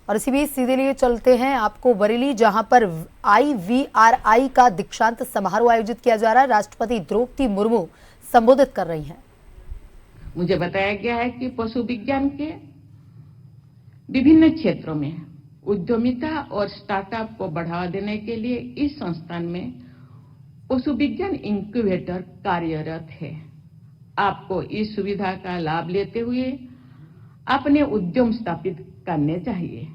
और इसी बीच सीधे लिए चलते हैं आपको बरेली, जहां पर IVRI का दीक्षांत समारोह आयोजित किया जा रहा है। राष्ट्रपति द्रौपदी मुर्मू संबोधित कर रही हैं। मुझे बताया गया है कि पशु विज्ञान के विभिन्न क्षेत्रों में उद्यमिता और स्टार्टअप को बढ़ावा देने के लिए इस संस्थान में पशु विज्ञान इंक्यूबेटर कार्यरत है। आपको इस सुविधा का लाभ लेते हुए अपने उद्यम स्थापित करने चाहिए।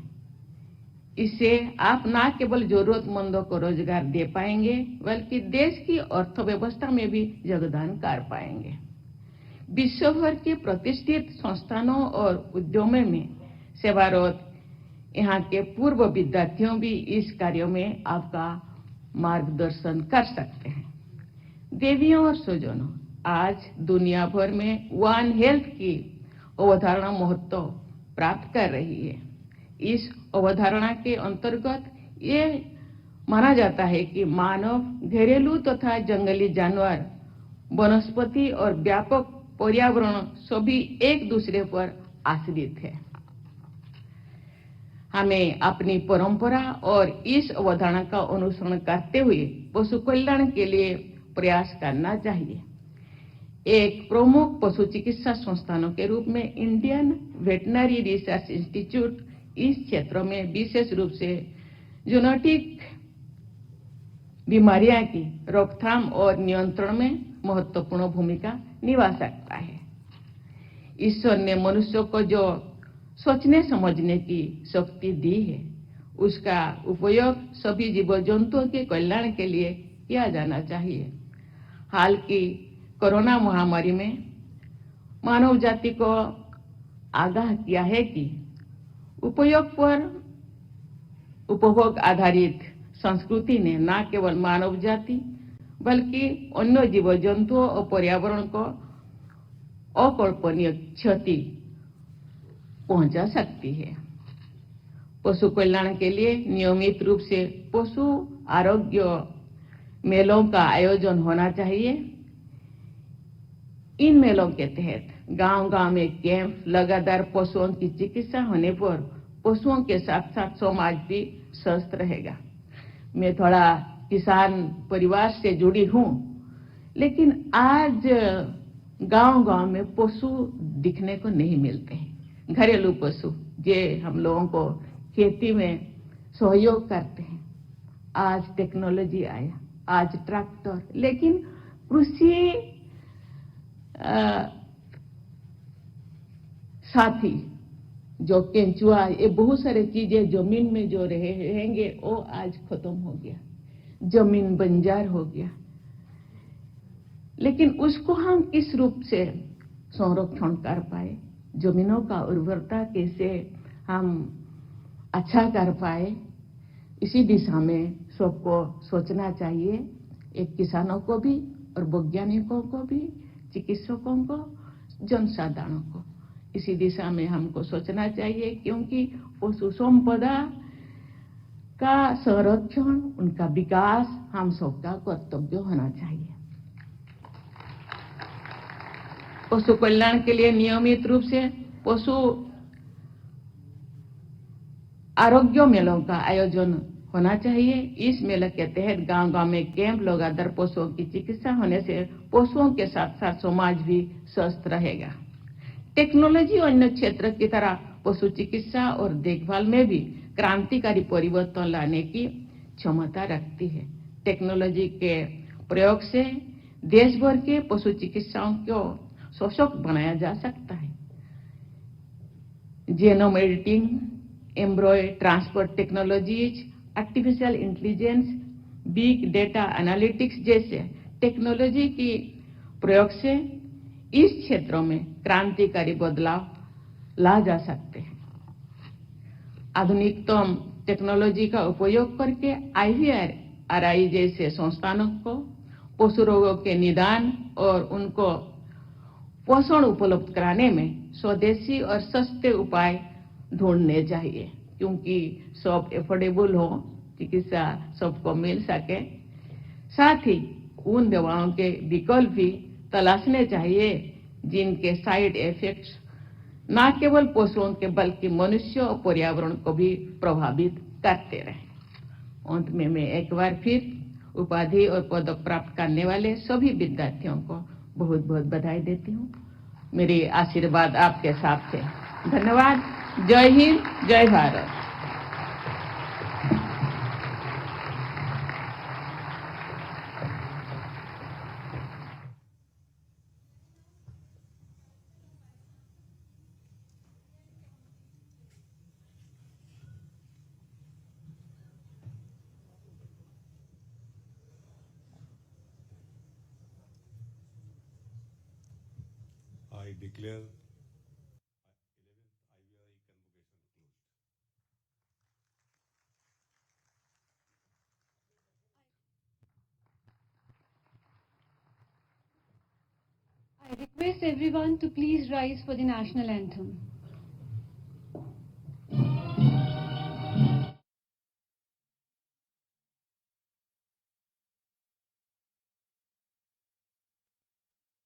इससे आप न केवल जरूरतमंदों को रोजगार दे पाएंगे, बल्कि देश की अर्थव्यवस्था में भी योगदान कर पाएंगे। विश्व भर के प्रतिष्ठित संस्थानों और उद्यमों में सेवारत यहाँ के पूर्व विद्यार्थियों भी इस कार्य में आपका मार्गदर्शन कर सकते हैं। देवियों और स्वजनों, आज दुनिया भर में वन हेल्थ की अवधारणा महत्व प्राप्त कर रही है। इस अवधारणा के अंतर्गत ये माना जाता है कि मानव, घरेलू तथा जंगली जानवर, वनस्पति और व्यापक पर्यावरण सभी एक दूसरे पर आश्रित है। हमें अपनी परंपरा और इस अवधारणा का अनुसरण करते हुए पशु कल्याण के लिए प्रयास करना चाहिए। एक प्रमुख पशु चिकित्सा संस्थानों के रूप में इंडियन वेटनरी रिसर्च इंस्टीट्यूट इस क्षेत्र में विशेष रूप से जूनोटिक बीमारियां की रोकथाम और नियंत्रण में महत्वपूर्ण भूमिका निभा सकता है। ईश्वर ने मनुष्य को जो सोचने समझने की शक्ति दी है, उसका उपयोग सभी जीव जंतुओं के कल्याण के लिए किया जाना चाहिए। हाल की कोरोना महामारी में मानव जाति को आगाह किया है कि उपभोग आधारित संस्कृति ने न केवल मानव जाति बल्कि अन्य जीव जंतुओं और पर्यावरण को अकल्पनीय क्षति पहुंचा सकती है। पशु कल्याण के लिए नियमित रूप से पशु आरोग्य मेलों का आयोजन होना चाहिए। इन मेलों के तहत गांव-गांव में कैंप, लगातार पशुओं की चिकित्सा होने पर पशुओं के साथ साथ समाज भी स्वस्थ रहेगा। मैं थोड़ा किसान परिवार से जुड़ी हूं, लेकिन आज गांव-गांव में पशु दिखने को नहीं मिलते हैं। घरेलू पशु जे हम लोगों को खेती में सहयोग करते हैं। आज टेक्नोलॉजी आया, आज ट्रैक्टर, लेकिन कृषि साथी जो केंचुआ, ये बहुत सारे चीजें जमीन में जो रहेंगे वो आज खत्म हो गया, जमीन बंजर हो गया। लेकिन उसको हम किस रूप से संरक्षण कर पाए, जमीनों का उर्वरता कैसे हम अच्छा कर पाए, इसी दिशा में सबको सोचना चाहिए। एक किसानों को भी और वैज्ञानिकों को भी, चिकित्सकों को, जनसाधारण को इसी दिशा में हमको सोचना चाहिए, क्योंकि पशु संपदा का संरक्षण, उनका विकास हम सबका कर्तव्य होना चाहिए। पशु कल्याण के लिए नियमित रूप से पशु आरोग्य मेलों का आयोजन होना चाहिए। इस मेले के तहत गांव-गांव में कैंप, लगातार पशुओं की चिकित्सा होने से पशुओं के साथ साथ समाज भी स्वस्थ रहेगा। टेक्नोलॉजी अन्य क्षेत्र की तरह पशु चिकित्सा और देखभाल में भी क्रांतिकारी परिवर्तन लाने की क्षमता रखती है। टेक्नोलॉजी के प्रयोग से देश भर के पशु चिकित्साओं को सशक्त बनाया जा सकता है। Genome editing, एम्ब्रॉय transfer technologies, artificial intelligence, big data analytics जैसे टेक्नोलॉजी की प्रयोग से इस क्षेत्रों में क्रांतिकारी बदलाव ला जा सकते हैं। आधुनिकतम टेक्नोलॉजी का उपयोग करके IVRI जैसे संस्थानों को पशु रोगों के निदान और उनको पोषण उपलब्ध कराने में स्वदेशी और सस्ते उपाय ढूंढने चाहिए, क्योंकि सब एफोर्डेबल हो, चिकित्सा सबको मिल सके। साथ ही उन दवाओं के विकल्प भी तलाशने चाहिए जिनके साइड इफेक्ट्स न केवल पशुओं के बल्कि मनुष्य और पर्यावरण को भी प्रभावित करते रहे। अंत में मैं एक बार फिर उपाधि और पदक प्राप्त करने वाले सभी विद्यार्थियों को बहुत बहुत बधाई देती हूँ। मेरी आशीर्वाद आपके साथ है। धन्यवाद। जय हिंद, जय Bharat. I declare 11th IVRI convocation closed. I request everyone to please rise for the national anthem.